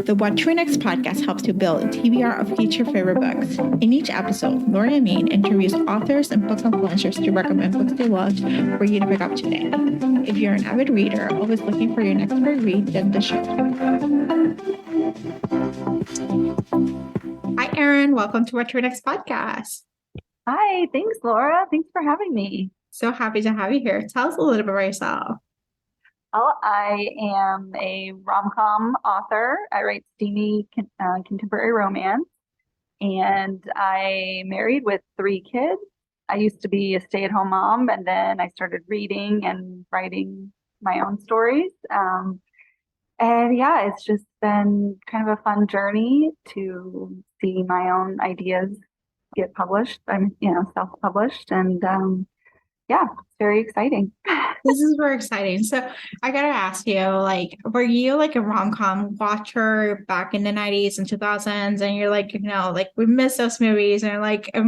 The What to Next podcast helps you build a TBR of future favorite books. In each episode, Laura and Maine interviews authors and book influencers to recommend books they loved for you to pick up today. If you're an avid reader, always looking for your next great read, then the show. Hi, Erin. Welcome to What to Next podcast. Hi, thanks, Laura. Thanks for having me. So happy to have you here. Tell us a little bit about yourself. Oh, I am a rom-com author. I write steamy contemporary romance, and I married with 3 kids. I used to be a stay-at-home mom, and then I started reading and writing my own stories. And yeah, it's just been kind of a fun journey to see my own ideas get published. I'm, self-published, and yeah, it's very exciting. This is very exciting. So I gotta ask you, were you like a rom-com watcher back in the 90s and 2000s? And you're like, we miss those movies and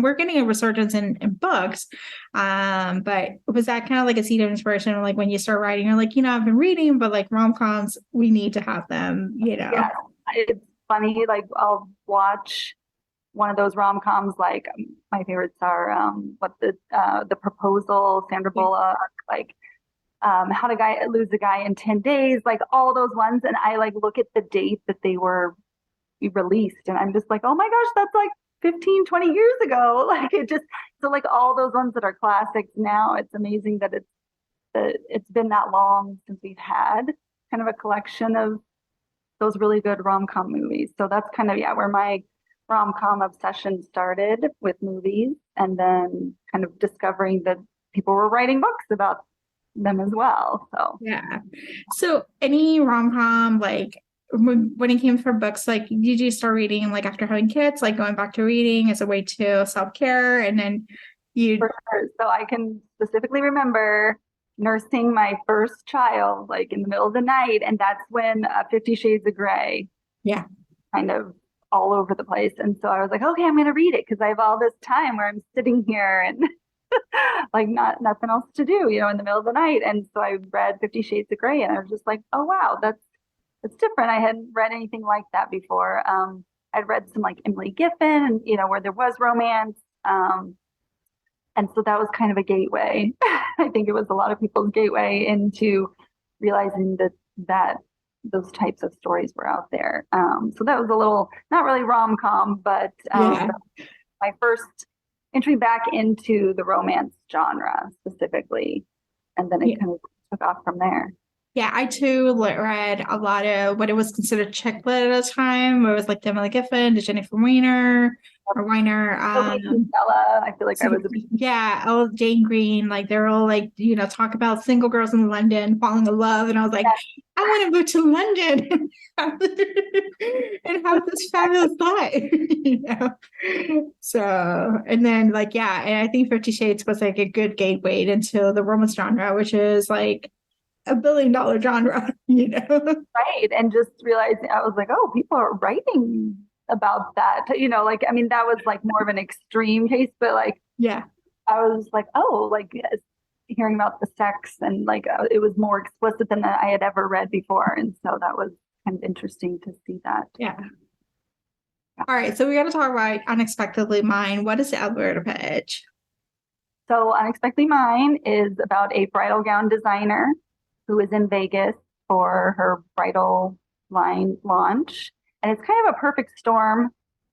we're getting a resurgence in books. But was that kind of like a seed of inspiration? Like when you start writing, you're like, I've been reading, but like rom-coms, we need to have them, Yeah, it's funny. Like I'll watch one of those rom-coms, like my favorites are The Proposal, Sandra Bullock, How to Lose a Guy in 10 Days, like all those ones. And I like look at the date that they were released and I'm just like, oh my gosh, that's like 15, 20 years ago. So like all those ones that are classics now, it's amazing that it's been that long since we've had kind of a collection of those really good rom-com movies. So that's kind of, where my rom-com obsession started with movies, and then kind of discovering that people were writing books about them as well. So yeah. So any rom-com, like when it came for books, like did you start reading like after having kids, like going back to reading as a way to self-care, and then you? For sure. So I can specifically remember nursing my first child like in the middle of the night, and that's when 50 Shades of Grey kind of all over the place. And so I was like, okay, I'm going to read it because I have all this time where I'm sitting here and like nothing else to do, in the middle of the night. And so I read 50 Shades of Grey, and I was just like, oh wow, it's different. I hadn't read anything like that before. I'd read some like Emily Giffin, and where there was romance. And so that was kind of a gateway. I think it was a lot of people's gateway into realizing that those types of stories were out there. So that was a little, not really rom-com, but my first entry back into the romance genre specifically. And then it kind of took off from there. Yeah, I too read a lot of what it was considered chick lit at a time, where it was like the Emily Giffin, the Jennifer Weiner. I feel like I was Jane Green, like they're all like, talk about single girls in London falling in love. And I was like, I want to move to London and have this fabulous life. So, and then and I think 50 Shades was like a good gateway into the romance genre, which is like $1 billion genre, Right. And just realizing, I was like, oh, people are writing about that, that was like more of an extreme case, but I was like, oh, hearing about the sex and it was more explicit than I had ever read before. And so that was kind of interesting to see that. Yeah. All right. So we got to talk about Unexpectedly Mine. What is the elevator pitch? So Unexpectedly Mine is about a bridal gown designer who is in Vegas for her bridal line launch. And it's kind of a perfect storm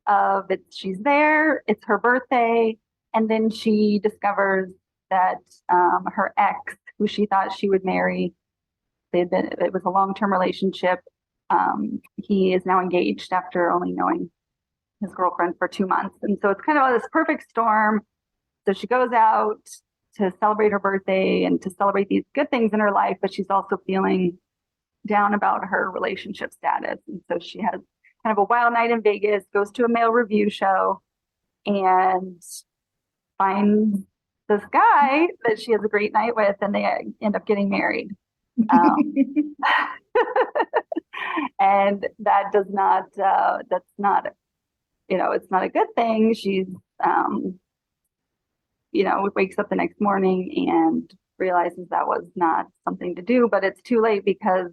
of she's there, it's her birthday, and then she discovers that her ex, who she thought she would marry, it was a long-term relationship. He is now engaged after only knowing his girlfriend for 2 months. And so it's kind of this perfect storm. So she goes out to celebrate her birthday and to celebrate these good things in her life, but she's also feeling down about her relationship status. And so she has kind of a wild night in Vegas, goes to a male review show, and finds this guy that she has a great night with, and they end up getting married. And that does not, that's not, it's not a good thing. She's, wakes up the next morning and realizes that was not something to do, but it's too late because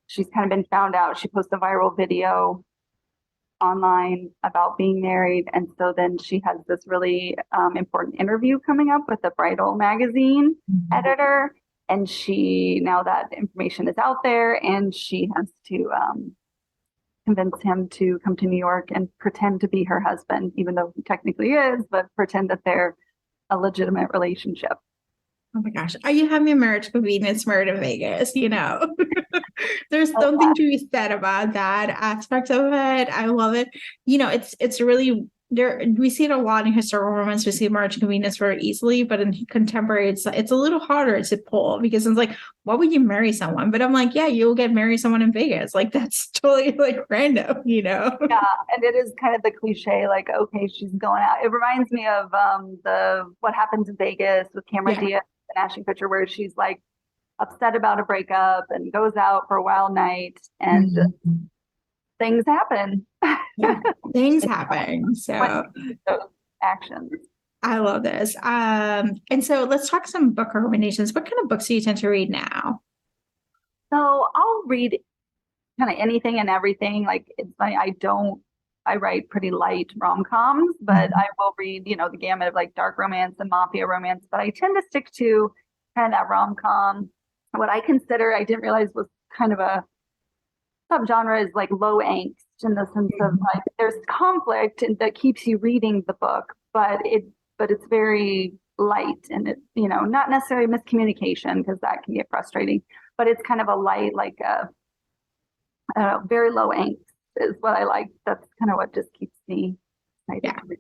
she's kind of been found out. She posted a viral video online about being married. And so then she has this really important interview coming up with the bridal magazine editor. And now that information is out there, and she has to convince him to come to New York and pretend to be her husband, even though he technically is, but pretend that they're a legitimate relationship. Oh my gosh. Are you having a marriage convenience murder in Vegas? There's something to be said about that aspect of it. I love it. It's really there. We see it a lot in historical romance. We see marriage convenience very easily, but in contemporary, it's a little harder to pull because it's like, why would you marry someone? But I'm like, yeah, you'll marry someone in Vegas. Like that's totally like random, Yeah, and it is kind of the cliche, like, okay, she's going out. It reminds me of the What Happens in Vegas with Cameron Diaz, an Ashton Kutcher, where she's like upset about a breakup and goes out for a wild night, and things happen. Things happen. So those actions. I love this. And so let's talk some book recommendations. What kind of books do you tend to read now? So I'll read kind of anything and everything. Like, it's funny, I write pretty light rom-coms, but I will read, the gamut of like dark romance and mafia romance, but I tend to stick to kind of that rom-com. What I consider, I didn't realize was kind of a subgenre, is like low angst, in the sense of like there's conflict and that keeps you reading the book, but it's very light, and it, not necessarily miscommunication, because that can get frustrating, but it's kind of a light, like very low angst is what I like. That's kind of what just keeps me excited to read.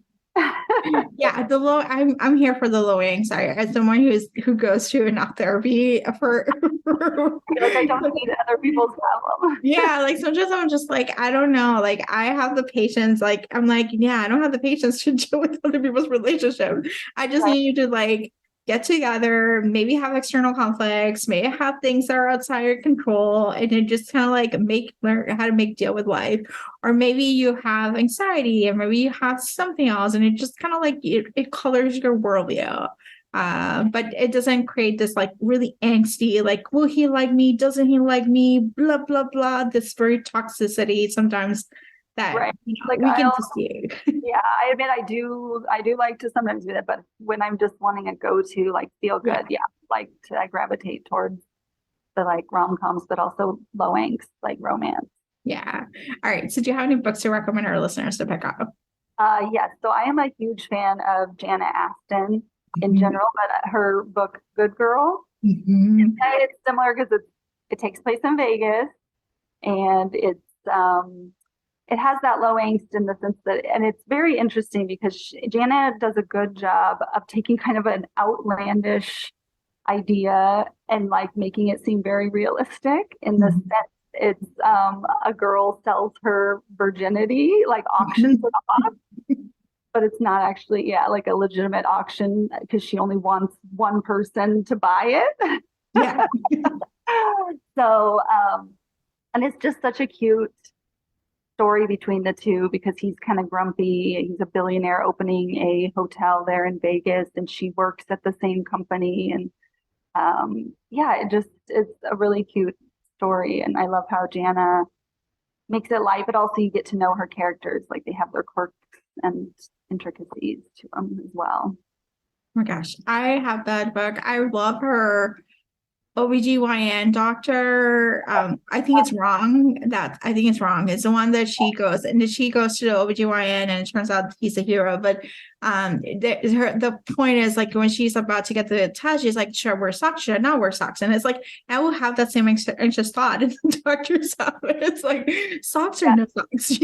Yeah, the low. I'm here for the low anxiety. As someone who goes to enough therapy for like I don't need other people's problem. Yeah, like sometimes I'm just like, I don't know. Like I have the patience. Like I'm like, yeah, I don't have the patience to deal with other people's relationships. I just need you to like get together, maybe have external conflicts, maybe have things that are outside your control, and then just kind of like learn how to make deal with life. Or maybe you have anxiety, and maybe you have something else, and it just kind of like it colors your worldview. But it doesn't create this like really angsty, like, will he like me? Doesn't he like me? Blah, blah, blah. This very toxicity sometimes that like we can see. Yeah, I admit I do like to sometimes do that, but when I'm just wanting a go-to, like feel good, I gravitate towards the like rom-coms, but also low angst, like romance. Yeah. All right. So do you have any books to recommend our listeners to pick up? Yes. So I am a huge fan of Jana Aston in general, but her book Good Girl, it's similar because it takes place in Vegas, and it has that low angst in the sense that, and it's very interesting because Jana does a good job of taking kind of an outlandish idea and like making it seem very realistic, in the sense it's a girl sells her virginity, like auctions it off, but it's not actually, like a legitimate auction, because she only wants one person to buy it. Yeah. So, and it's just such a cute story between the two, because he's kind of grumpy. He's a billionaire opening a hotel there in Vegas, and she works at the same company. And it's a really cute story. And I love how Jana makes it light, but also you get to know her characters. Like they have their quirks and intricacies to them as well. Oh my gosh, I have that book. I love her OBGYN doctor. I think it's wrong. It's the one that she goes to the OBGYN, and it turns out he's a hero. But the point is, like, when she's about to get the test, she's like, should I wear socks? Should I not wear socks? And it's like, I will have that same anxious thought in the doctor's office. It's like, socks or no socks,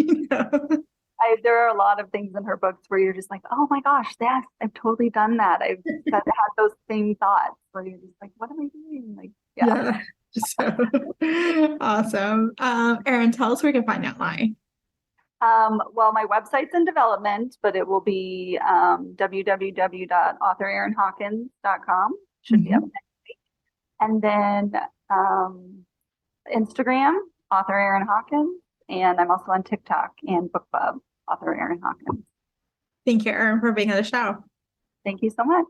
There are a lot of things in her books where you're just like, oh my gosh, I've totally done that. I've had those same thoughts where you're just like, what am I doing? Like, yeah. So awesome. Erin, tell us where we can find online. Well, my website's in development, but it will be www.authorerinhawkins.com. Should be up next week. And then Instagram, author Erin Hawkins, and I'm also on TikTok and BookBub, author Erin Hawkins. Thank you, Erin, for being on the show. Thank you so much.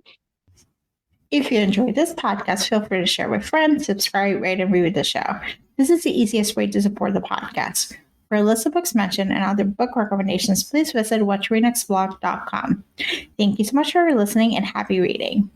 If you enjoyed this podcast, feel free to share with friends, subscribe, rate, and review the show. This is the easiest way to support the podcast. For a list of books mentioned and other book recommendations, please visit whattoreadnextblog.com. Thank you so much for listening and happy reading.